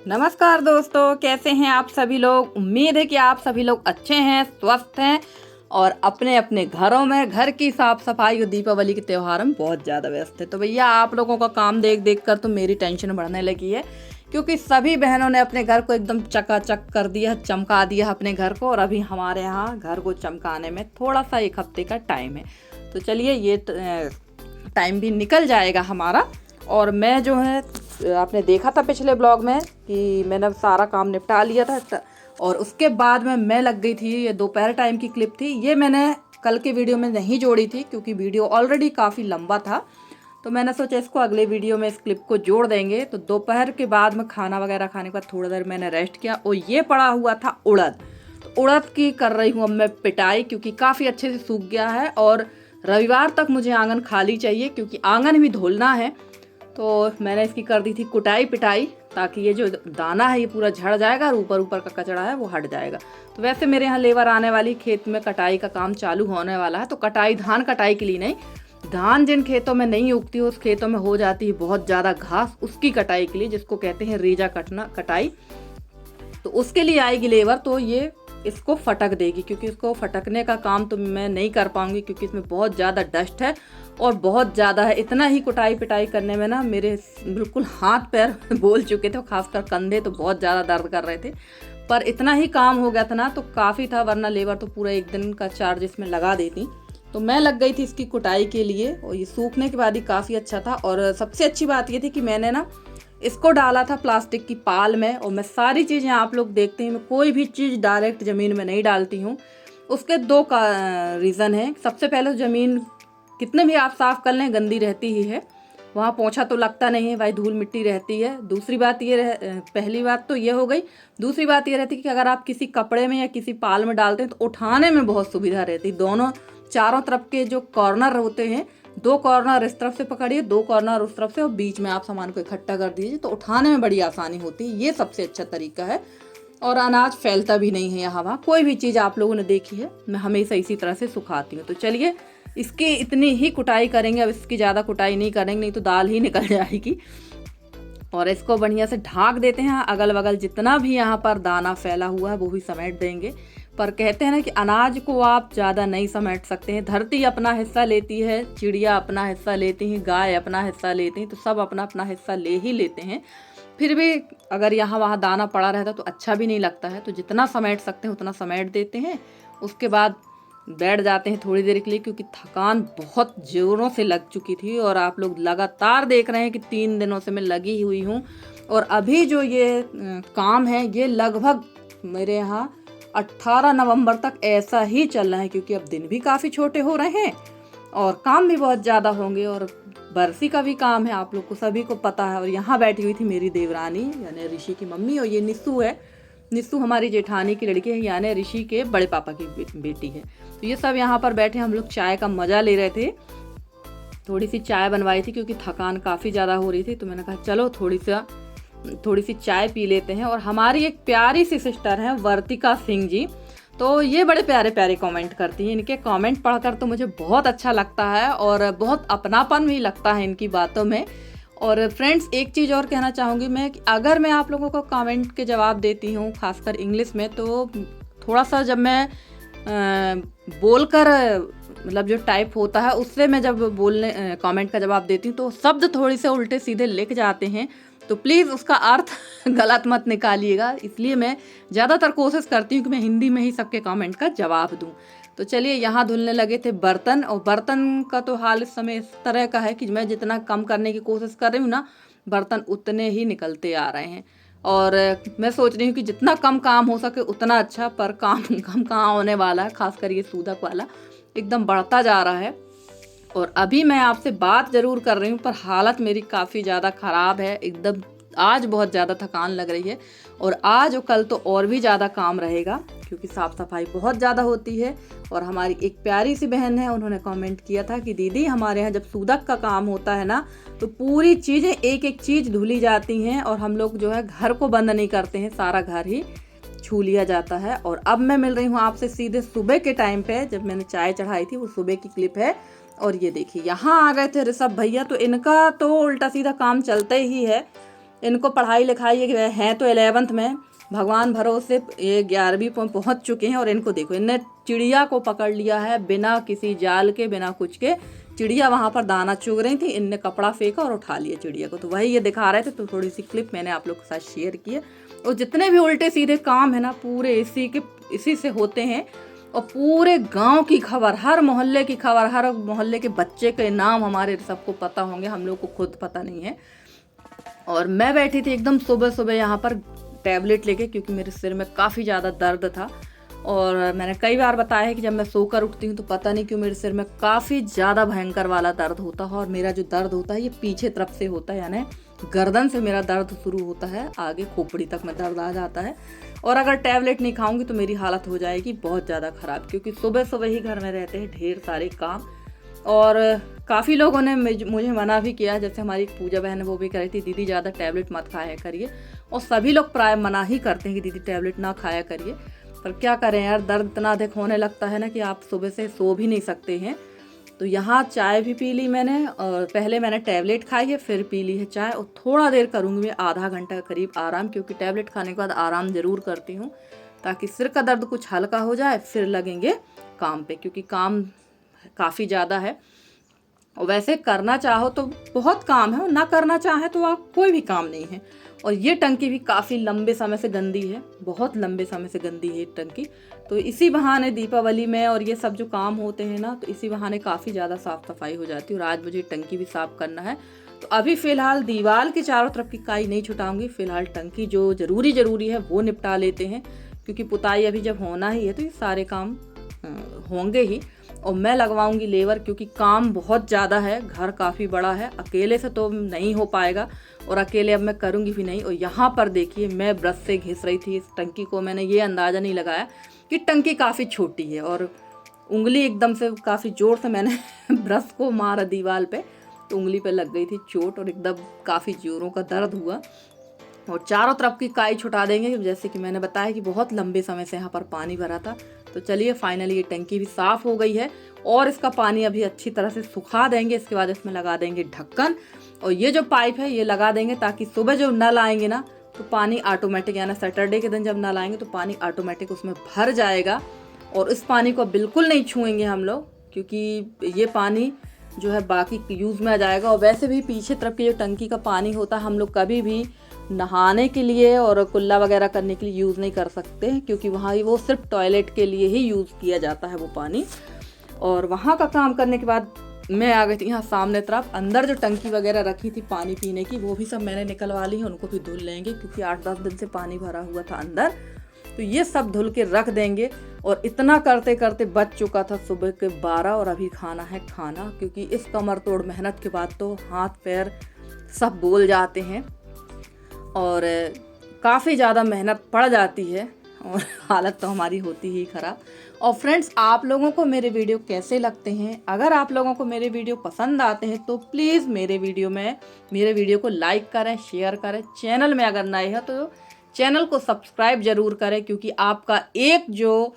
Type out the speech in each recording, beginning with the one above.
नमस्कार दोस्तों, कैसे हैं आप सभी लोग। उम्मीद है कि आप सभी लोग अच्छे हैं, स्वस्थ हैं और अपने अपने घरों में घर की साफ सफाई और दीपावली के त्यौहार में बहुत ज़्यादा व्यस्त है। तो भैया आप लोगों का काम देख देख कर तो मेरी टेंशन बढ़ने लगी है, क्योंकि सभी बहनों ने अपने घर को एकदम चकाचक कर दिया, चमका दिया अपने घर को। और अभी हमारे यहाँ घर को चमकाने में थोड़ा सा 1 हफ्ते का टाइम है। तो चलिए ये टाइम भी निकल जाएगा हमारा। और मैं जो है, आपने देखा था पिछले ब्लॉग में कि मैंने सारा काम निपटा लिया था और उसके बाद में मैं लग गई थी। ये दोपहर टाइम की क्लिप थी, ये मैंने कल के वीडियो में नहीं जोड़ी थी क्योंकि वीडियो ऑलरेडी काफ़ी लंबा था। तो मैंने सोचा इसको अगले वीडियो में इस क्लिप को जोड़ देंगे। तो दोपहर के बाद में खाना वगैरह खाने के बाद थोड़ा देर मैंने रेस्ट किया और ये पड़ा हुआ था उड़द। तो उड़द की कर रही हूँ अब मैं पिटाई, क्योंकि काफ़ी अच्छे से सूख गया है और रविवार तक मुझे आंगन खाली चाहिए, क्योंकि आंगन भी धुलना है। तो मैंने इसकी कर दी थी कुटाई पिटाई, ताकि ये जो दाना है ये पूरा झड़ जाएगा और ऊपर ऊपर का कचड़ा है वो हट जाएगा। तो वैसे मेरे यहाँ लेबर आने वाली, खेत में कटाई का काम चालू होने वाला है। तो कटाई धान कटाई के लिए नहीं, धान जिन खेतों में नहीं उगती उस खेतों में हो जाती है बहुत ज़्यादा घास, उसकी कटाई के लिए, जिसको कहते हैं रेजा कटाई। तो उसके लिए आएगी लेबर। तो ये इसको फटक देगी, क्योंकि इसको फटकने का काम तो मैं नहीं कर पाऊंगी, क्योंकि इसमें बहुत ज़्यादा डस्ट है और बहुत ज़्यादा है। इतना ही कुटाई पिटाई करने में ना मेरे बिल्कुल हाथ पैर बोल चुके थे, खासकर कंधे तो बहुत ज़्यादा दर्द कर रहे थे। पर इतना ही काम हो गया था ना तो काफ़ी था, वरना लेबर तो पूरा 1 दिन का चार्ज इसमें लगा देती। तो मैं लग गई थी इसकी कुटाई के लिए और ये सूखने के बाद ही काफ़ी अच्छा था। और सबसे अच्छी बात ये थी कि मैंने ना इसको डाला था प्लास्टिक की पाल में। और मैं सारी चीज़ें, आप लोग देखते हैं, मैं कोई भी चीज़ डायरेक्ट ज़मीन में नहीं डालती हूँ। उसके 2 का रीज़न है। सबसे पहले तो ज़मीन कितने भी आप साफ़ कर लें गंदी रहती ही है, वहाँ पोंछा तो लगता नहीं है भाई, धूल मिट्टी रहती है। दूसरी बात पहली बात तो ये हो गई। दूसरी बात ये रहती है कि अगर आप किसी कपड़े में या किसी पाल में डालते हैं तो उठाने में बहुत सुविधा रहती है। दोनों चारों तरफ के जो कॉर्नर होते हैं, 2 कॉर्नर इस तरफ से पकड़िए, 2 कॉर्नर उस तरफ से, और बीच में आप सामान को इकट्ठा कर दीजिए, तो उठाने में बड़ी आसानी होती है। ये सबसे अच्छा तरीका है और अनाज फैलता भी नहीं है यहाँ वहाँ। कोई भी चीज़ आप लोगों ने देखी है, मैं हमेशा इसी तरह से सुखाती हूँ। तो चलिए इसकी इतनी ही कुटाई करेंगे, अब इसकी ज़्यादा कुटाई नहीं करेंगे, नहीं तो दाल ही निकल जाएगी। और इसको बढ़िया से ढाक देते हैं। अगल बगल जितना भी यहाँ पर दाना फैला हुआ है वो भी समेट देंगे। पर कहते हैं ना कि अनाज को आप ज़्यादा नहीं समेट सकते हैं। धरती अपना हिस्सा लेती है, चिड़िया अपना हिस्सा लेती हैं, गाय अपना हिस्सा लेती हैं, तो सब अपना अपना हिस्सा ले ही लेते हैं। फिर भी अगर यहाँ वहाँ दाना पड़ा रहता तो अच्छा भी नहीं लगता है। तो जितना समेट सकते हैं उतना समेट देते हैं। उसके बाद बैठ जाते हैं थोड़ी देर के लिए, क्योंकि थकान बहुत ज़ोरों से लग चुकी थी। और आप लोग लगातार देख रहे हैं कि 3 दिनों से मैं लगी हुई हूँ। और अभी जो ये काम है ये लगभग मेरे यहाँ 18 नवंबर तक ऐसा ही चल रहा है, क्योंकि अब दिन भी काफ़ी छोटे हो रहे हैं और काम भी बहुत ज़्यादा होंगे। और बरसी का भी काम है, आप लोग को सभी को पता है। और यहाँ बैठी हुई थी मेरी देवरानी यानी ऋषि की मम्मी, और ये निस्सू है। निस्सू हमारी जेठानी की लड़की है, यानी ऋषि के बड़े पापा की बेटी है। तो ये सब यहाँ पर बैठे हम लोग चाय का मज़ा ले रहे थे। थोड़ी सी चाय बनवाई थी क्योंकि थकान काफ़ी ज़्यादा हो रही थी। तो मैंने कहा चलो थोड़ी सी चाय पी लेते हैं। और हमारी एक प्यारी सी सिस्टर है वर्तिका सिंह जी, तो ये बड़े प्यारे प्यारे कमेंट करती हैं। इनके कमेंट पढ़कर तो मुझे बहुत अच्छा लगता है और बहुत अपनापन भी लगता है इनकी बातों में। और फ्रेंड्स, एक चीज़ और कहना चाहूँगी मैं कि अगर मैं आप लोगों को कमेंट के जवाब देती हूँ खासकर इंग्लिश में, तो थोड़ा सा जब मैं बोलकर मतलब जो टाइप होता है उससे मैं जब बोलने कमेंट का जवाब देती हूँ तो शब्द थोड़ी से उल्टे सीधे लिख जाते हैं। तो प्लीज़ उसका अर्थ गलत मत निकालिएगा। इसलिए मैं ज़्यादातर कोशिश करती हूँ कि मैं हिंदी में ही सबके कमेंट का जवाब दूँ। तो चलिए यहाँ धुलने लगे थे बर्तन। और बर्तन का तो हाल इस समय इस तरह का है कि मैं जितना कम करने की कोशिश कर रही हूँ ना, बर्तन उतने ही निकलते आ रहे हैं। और मैं सोच रही हूँ कि जितना कम काम हो सके उतना अच्छा, पर काम कम कहाँ होने वाला है। खासकर ये सूदक वाला एकदम बढ़ता जा रहा है। और अभी मैं आपसे बात ज़रूर कर रही हूँ पर हालत मेरी काफ़ी ज़्यादा ख़राब है एकदम। आज बहुत ज़्यादा थकान लग रही है और आज और कल तो और भी ज़्यादा काम रहेगा, क्योंकि साफ़ सफाई बहुत ज़्यादा होती है। और हमारी एक प्यारी सी बहन है, उन्होंने कमेंट किया था कि दीदी हमारे यहाँ जब सूदक का काम होता है ना तो पूरी चीज़ें एक एक चीज़ धुली जाती हैं और हम लोग जो है घर को बंद नहीं करते हैं, सारा घर ही छू लिया जाता है। और अब मैं मिल रही हूँ आपसे सीधे सुबह के टाइम पे, जब मैंने चाय चढ़ाई थी, वो सुबह की क्लिप है। और ये देखिए यहाँ आ गए थे ऋषभ भैया, तो इनका तो उल्टा सीधा काम चलता ही है। इनको पढ़ाई लिखाई है तो 11th में, भगवान भरोसे ये 11वीं पहुंच चुके हैं। और इनको देखो, इनने चिड़िया को पकड़ लिया है बिना किसी जाल के, बिना कुछ के। चिड़िया वहाँ पर दाना चुग रही थी, इनने कपड़ा फेंका और उठा लिया चिड़िया को। तो वही ये दिखा रहे थे, तो थोड़ी सी क्लिप मैंने आप लोग के साथ शेयर की है। और जितने भी उल्टे सीधे काम है ना, पूरे इसी से होते हैं। और पूरे गांव की खबर, हर मोहल्ले की खबर, हर मोहल्ले के बच्चे के नाम हमारे सबको पता होंगे, हम लोग को खुद पता नहीं है। और मैं बैठी थी एकदम सुबह सुबह यहाँ पर टैबलेट लेके, क्योंकि मेरे सिर में काफ़ी ज़्यादा दर्द था। और मैंने कई बार बताया है कि जब मैं सोकर उठती हूँ तो पता नहीं क्यों मेरे सिर में काफ़ी ज़्यादा भयंकर वाला दर्द होता है। और मेरा जो दर्द होता है ये पीछे तरफ से होता है, यानी गर्दन से मेरा दर्द शुरू होता है, आगे खोपड़ी तक में दर्द आ जाता है। और अगर टैबलेट नहीं खाऊंगी तो मेरी हालत हो जाएगी बहुत ज़्यादा ख़राब, क्योंकि सुबह सुबह ही घर में रहते हैं ढेर सारे काम। और काफ़ी लोगों ने मुझे मना भी किया, जैसे हमारी पूजा बहन है वो भी कह रही थी दीदी ज़्यादा टैबलेट मत खाया करिए। और सभी लोग प्राय मना ही करते हैं कि दीदी टैबलेट ना खाया करिए, पर क्या करें यार, दर्द इतना अधिक होने लगता है ना कि आप सुबह से सो भी नहीं सकते हैं। तो यहाँ चाय भी पी ली मैंने, और पहले मैंने टैबलेट खाई है, फिर पी ली है चाय। और थोड़ा देर करूँगी मैं, आधा घंटा करीब आराम, क्योंकि टैबलेट खाने के बाद आराम ज़रूर करती हूँ, ताकि सिर का दर्द कुछ हल्का हो जाए, फिर लगेंगे काम पे, क्योंकि काम काफ़ी ज़्यादा है। और वैसे करना चाहो तो बहुत काम है, और ना करना चाहे तो आप कोई भी काम नहीं है। और ये टंकी भी काफ़ी लंबे समय से गंदी है, बहुत लंबे समय से गंदी है ये टंकी। तो इसी बहाने दीपावली में और ये सब जो काम होते हैं ना, तो इसी बहाने काफ़ी ज़्यादा साफ़ सफाई हो जाती है। और आज मुझे टंकी भी साफ़ करना है। तो अभी फ़िलहाल दीवार के चारों तरफ की काई नहीं छुटाऊंगी, फ़िलहाल टंकी जो ज़रूरी है वो निपटा लेते हैं, क्योंकि पुताई अभी जब होना ही है तो ये सारे काम होंगे ही। और मैं लगवाऊंगी लेबर, क्योंकि काम बहुत ज़्यादा है, घर काफ़ी बड़ा है, अकेले से तो नहीं हो पाएगा, और अकेले अब मैं करूंगी भी नहीं। और यहाँ पर देखिए, मैं ब्रश से घिस रही थी इस टंकी को, मैंने ये अंदाज़ा नहीं लगाया कि टंकी काफ़ी छोटी है, और उंगली एकदम से काफ़ी ज़ोर से मैंने ब्रश को मारा दीवार पे, तो उंगली पे लग गई थी चोट, और एकदम काफ़ी जोरों का दर्द हुआ। और चारों तरफ की काई छुटा देंगे, जैसे कि मैंने बताया कि बहुत लंबे समय से यहाँ पर पानी भरा था। तो चलिए फाइनली ये टंकी भी साफ़ हो गई है, और इसका पानी अभी अच्छी तरह से सुखा देंगे। इसके बाद इसमें लगा देंगे ढक्कन, और ये जो पाइप है ये लगा देंगे, ताकि सुबह जब नल आएंगे ना तो पानी ऑटोमेटिक, यानी सैटरडे के दिन जब नल आएंगे तो पानी ऑटोमेटिक उसमें भर जाएगा। और इस पानी को बिल्कुल नहीं छुएंगे हम लोग, क्योंकि ये पानी जो है बाकी यूज़ में आ जाएगा। और वैसे भी पीछे तरफ की जो टंकी का पानी होता है, हम लोग कभी भी नहाने के लिए और कुल्ला वगैरह करने के लिए यूज़ नहीं कर सकते हैं, क्योंकि वहाँ वो सिर्फ टॉयलेट के लिए ही यूज़ किया जाता है वो पानी। और वहाँ का काम करने के बाद मैं आ गई थी यहाँ सामने तरफ। अंदर जो टंकी वगैरह रखी थी पानी पीने की, वो भी सब मैंने निकलवा ली है, उनको भी धुल लेंगे, क्योंकि 8-10 दिन से पानी भरा हुआ था अंदर, तो ये सब धुल के रख देंगे। और इतना करते करते बच चुका था सुबह के 12, और अभी खाना है खाना, क्योंकि इस कमर तोड़ मेहनत के बाद तो हाथ पैर सब बोल जाते हैं, और काफ़ी ज़्यादा मेहनत पड़ जाती है, और हालत तो हमारी होती ही ख़राब। और फ्रेंड्स, आप लोगों को मेरे वीडियो कैसे लगते हैं? अगर आप लोगों को मेरे वीडियो पसंद आते हैं तो प्लीज़ मेरे वीडियो को लाइक करें, शेयर करें। चैनल में अगर नए हैं तो चैनल को सब्सक्राइब ज़रूर करें, क्योंकि आपका एक जो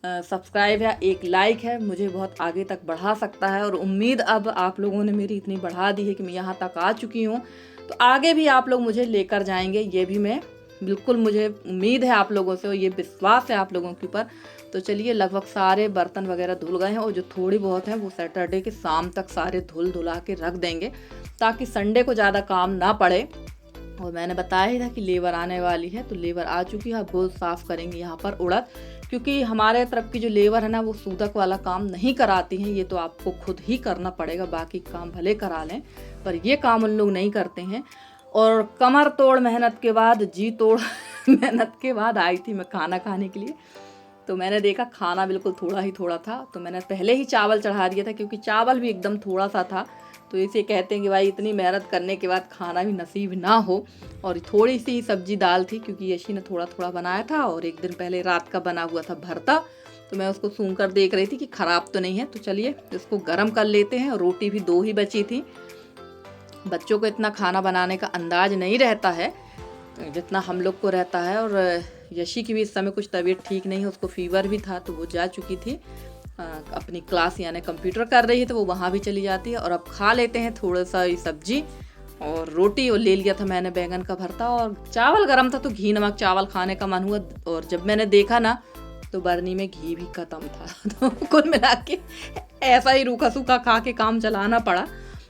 सब्सक्राइब है, एक लाइक है, मुझे बहुत आगे तक बढ़ा सकता है। और उम्मीद अब आप लोगों ने मेरी इतनी बढ़ा दी है कि मैं यहाँ तक आ चुकी हूँ, तो आगे भी आप लोग मुझे लेकर जाएंगे, ये भी मैं बिल्कुल, मुझे उम्मीद है आप लोगों से, और ये विश्वास है आप लोगों के ऊपर। तो चलिए, लगभग सारे बर्तन वगैरह धुल गए हैं, और जो थोड़ी बहुत है वो सैटरडे के शाम तक सारे धुला के रख देंगे, ताकि संडे को ज़्यादा काम ना पड़े। और मैंने बताया ही था कि लेबर आने वाली है, तो लेबर आ चुकी है। अब वो साफ़ करेंगे यहाँ पर उड़द, क्योंकि हमारे तरफ की जो लेबर है ना, वो सूदक वाला काम नहीं कराती हैं, ये तो आपको खुद ही करना पड़ेगा। बाकी काम भले करा लें, पर ये काम उन लोग नहीं करते हैं। और कमर तोड़ मेहनत के बाद, जी तोड़ मेहनत के बाद आई थी मैं खाना खाने के लिए। तो मैंने देखा खाना बिल्कुल थोड़ा था, तो मैंने पहले ही चावल चढ़ा दिया था, क्योंकि चावल भी एकदम थोड़ा सा था। तो इसे कहते हैं कि भाई इतनी मेहनत करने के बाद खाना भी नसीब ना हो। और थोड़ी सी सब्जी दाल थी, क्योंकि यशी ने थोड़ा बनाया था, और एक दिन पहले रात का बना हुआ था भरता, तो मैं उसको सूंघ कर देख रही थी कि ख़राब तो नहीं है। तो चलिए इसको गर्म कर लेते हैं। और रोटी भी 2 ही बची थी। बच्चों को इतना खाना बनाने का अंदाज नहीं रहता है जितना हम लोग को रहता है। और यशी की भी इस समय कुछ तबीयत ठीक नहीं है, उसको फीवर भी था, तो वो जा चुकी थी अपनी क्लास, यानी कंप्यूटर कर रही है, तो वो वहाँ भी चली जाती है। और अब खा लेते हैं थोड़ा सा ये सब्जी, और रोटी और ले लिया था मैंने बैंगन का भरता, और चावल गरम था तो घी नमक चावल खाने का मन हुआ। और जब मैंने देखा ना तो बर्नी में घी भी खत्म था तो कुल मिला के ऐसा ही रूखा सूखा खा के काम चलाना पड़ा।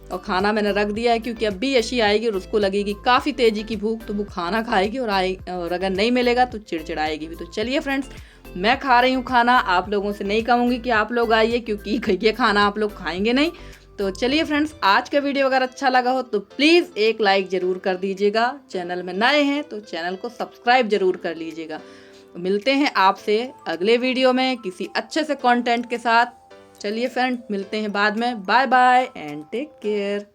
और खाना मैंने रख दिया है क्योंकि अब भी यशी आएगी और उसको लगेगी काफ़ी तेज़ी की भूख, तो वो खाना खाएगी और अगर नहीं मिलेगा तो चिड़चिड़ाएगी भी। तो चलिए फ्रेंड्स, मैं खा रही हूँ खाना, आप लोगों से नहीं कहूँगी कि आप लोग आइए क्योंकि ये खाना आप लोग खाएंगे नहीं। तो चलिए फ्रेंड्स, आज का वीडियो अगर अच्छा लगा हो तो प्लीज़ एक लाइक ज़रूर कर दीजिएगा। चैनल में नए हैं तो चैनल को सब्सक्राइब ज़रूर कर लीजिएगा। मिलते हैं आपसे अगले वीडियो में किसी अच्छे से कंटेंट के साथ। चलिए फ्रेंड, मिलते हैं बाद में। Bye bye and take care.